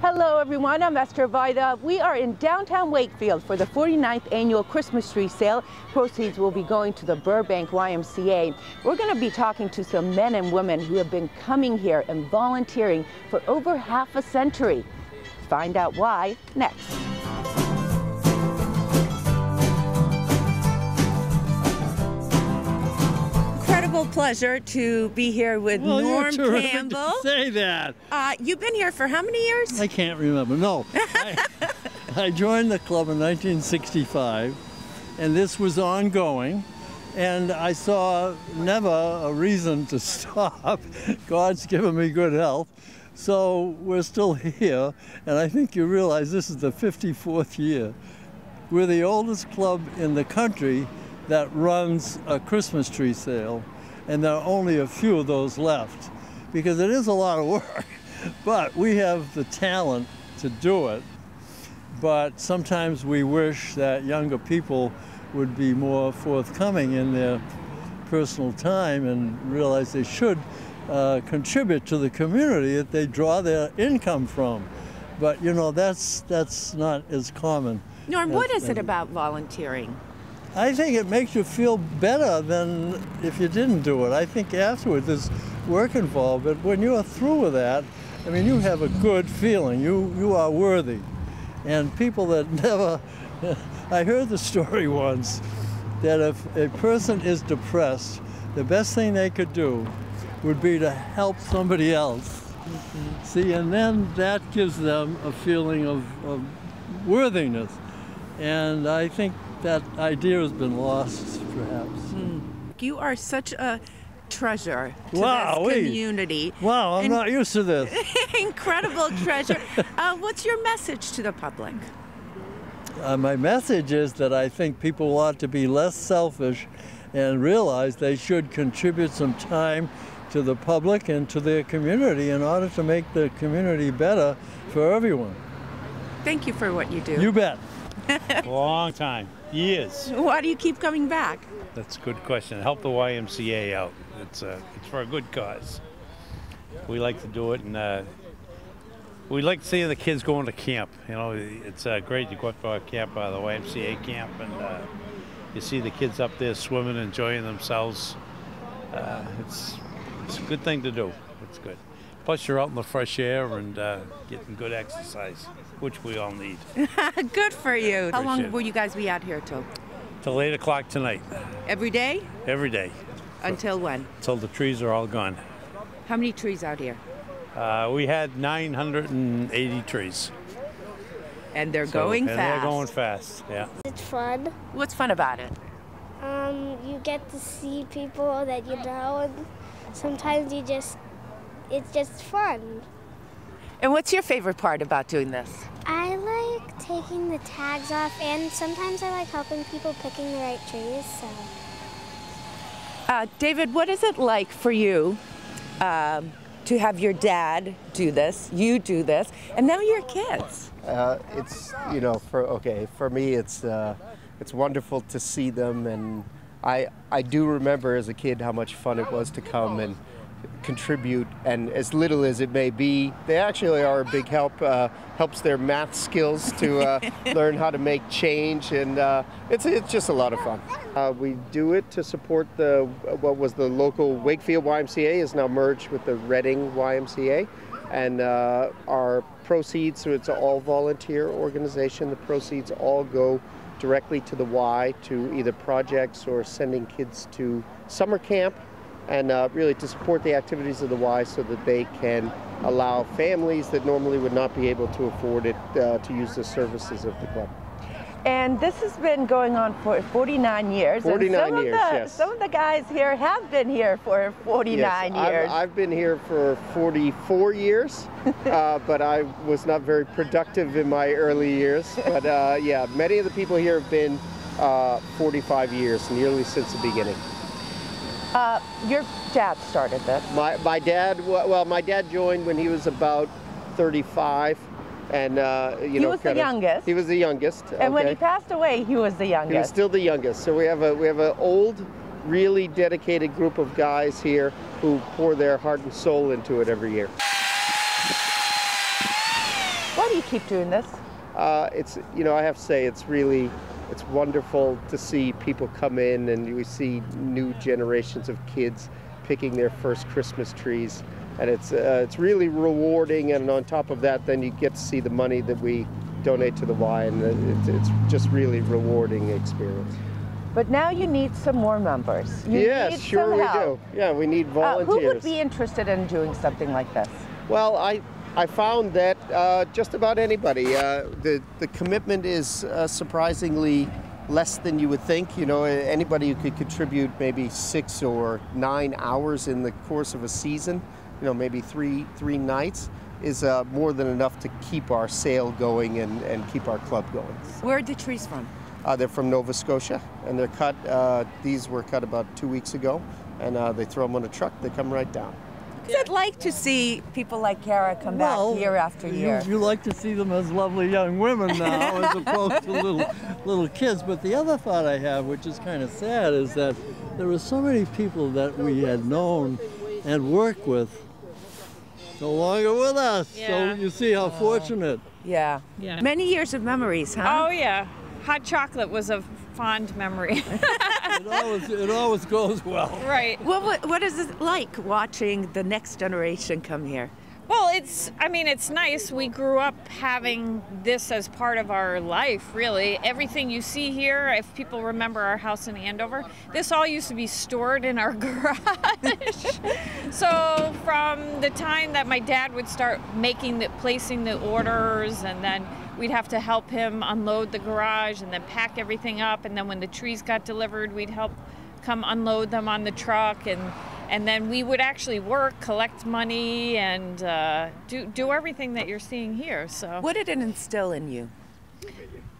Hello everyone, I'm eszternvajda. We are in downtown Wakefield for the 49th annual Christmas tree sale. Proceeds will be going to the Burbank YMCA. We're going to be talking to some men and women who have been coming here and volunteering for over half a century. Find out why next. Incredible pleasure to be here with Norm Campbell. To say that. You've been here for how many years? I can't remember. No. I joined the club in 1965, and this was ongoing, and I saw never a reason to stop. God's given me good health, so we're still here, and I think you realize this is the 54th year. We're the oldest club in the country that runs a Christmas tree sale, and there are only a few of those left, because it is a lot of work, but we have the talent to do it. But sometimes we wish that younger people would be more forthcoming in their personal time and realize they should contribute to the community that they draw their income from. But you know, that's not as common. Norm, what is it about volunteering? I think it makes you feel better than if you didn't do it. I think afterwards there's work involved, but when you're through with that, I mean, you have a good feeling. You are worthy. And people that never, I heard the story once that if a person is depressed, the best thing they could do would be to help somebody else. Mm-hmm. See, and then that gives them a feeling of worthiness. And I think that idea has been lost, perhaps. You are such a treasure to Wow, this community. Wow, I'm not used to this. Incredible treasure. What's your message to the public? My message is that I think people ought to be less selfish and realize they should contribute some time to the public and to their community in order to make the community better for everyone. Thank you for what you do. You bet. Long time, years. Why do you keep coming back? That's a good question. Help the YMCA out. It's for a good cause. We like to do it, and we like to see the kids going to camp. You know, it's great. You go up to our camp, the YMCA camp, and you see the kids up there swimming, enjoying themselves. It's a good thing to do. It's good. Plus, you're out in the fresh air and getting good exercise, which we all need. Good for you. How long Appreciate it. will you guys be out here till? Till 8 o'clock tonight. Every day? Every day. Until when? Till the trees are all gone. How many trees out here? We had 980 trees. And they're going fast. They're going fast, yeah. It's fun. What's fun about it? You get to see people that you know, and sometimes it's just fun. And what's your favorite part about doing this? I like taking the tags off, and sometimes I like helping people picking the right trees. So. David, what is it like for you to have your dad do this, you do this, and now your kids? It's, you know, for me it's wonderful to see them, and I do remember as a kid how much fun it was to come and contribute, and as little as it may be, they actually are a big help. Helps their math skills to learn how to make change, and it's just a lot of fun. We do it to support what was the local Wakefield YMCA is now merged with the Reading YMCA, and our proceeds, so it's an all volunteer organization, the proceeds all go directly to the Y, to either projects or sending kids to summer camp, and really to support the activities of the Y so that they can allow families that normally would not be able to afford it to use the services of the club. And this has been going on for 49 years. 49 years, yes. Some of the guys here have been here for 49 years. I've been here for 44 years, but I was not very productive in my early years. But yeah, many of the people here have been 45 years, nearly since the beginning. Your dad started this. My dad joined when he was about 35, and he was the youngest. He was the youngest. And when he passed away, he was the youngest. He was still the youngest. So we have an old, really dedicated group of guys here who pour their heart and soul into it every year. What Why do you keep doing this? It's, you know, I have to say it's wonderful to see people come in and we see new generations of kids picking their first Christmas trees, and it's really rewarding. And on top of that, then you get to see the money that we donate to the Y, and it's just really rewarding experience. But now you need some more members. Yes, sure we do. Yeah, we need volunteers. Who would be interested in doing something like this? Well, I found that just about anybody. The commitment is surprisingly less than you would think. You know, anybody who could contribute maybe 6 or 9 hours in the course of a season, you know, maybe three nights, is more than enough to keep our sale going and keep our club going. Where are the trees from? They're from Nova Scotia, and they're cut. These were cut about 2 weeks ago, and they throw them on a truck. They come right down. What's it like to see people like Kara come back year after year? You like to see them as lovely young women now as opposed to little kids. But the other thought I have, which is kind of sad, is that there were so many people that we had known and worked with no longer with us. Yeah. So you see how fortunate. Yeah. Many years of memories, huh? Oh, yeah. Hot chocolate was a fond memory. It always goes well. Right. What is it like watching the next generation come here? Well, it's nice. We grew up having this as part of our life, really. Everything you see here, if people remember our house in Andover, this all used to be stored in our garage. So from the time that my dad would start placing the orders, and then we'd have to help him unload the garage and then pack everything up, and then when the trees got delivered, we'd help come unload them on the truck, and then we would actually work, collect money, and do everything that you're seeing here. So what did it instill in you?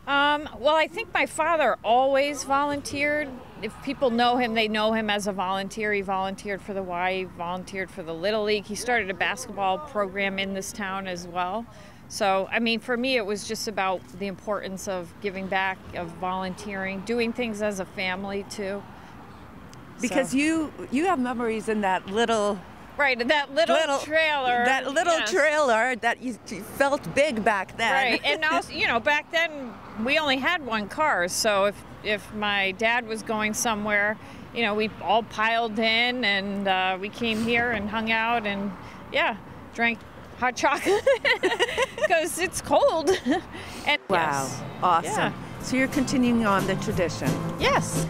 Well, I think my father always volunteered. If people know him, they know him as a volunteer. He volunteered for the Y, he volunteered for the Little League. He started a basketball program in this town as well. So, I mean, for me, it was just about the importance of giving back, of volunteering, doing things as a family, too. Because you have memories in that little... Right, that little trailer. That little trailer that you felt big back then. Right, and also, you know, back then we only had one car, so if my dad was going somewhere, you know, we all piled in, and we came here and hung out and, drank hot chocolate because it's cold. And wow, yes. Awesome. Yeah. So you're continuing on the tradition. Yes.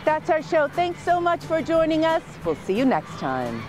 That's our show. Thanks so much for joining us. We'll see you next time.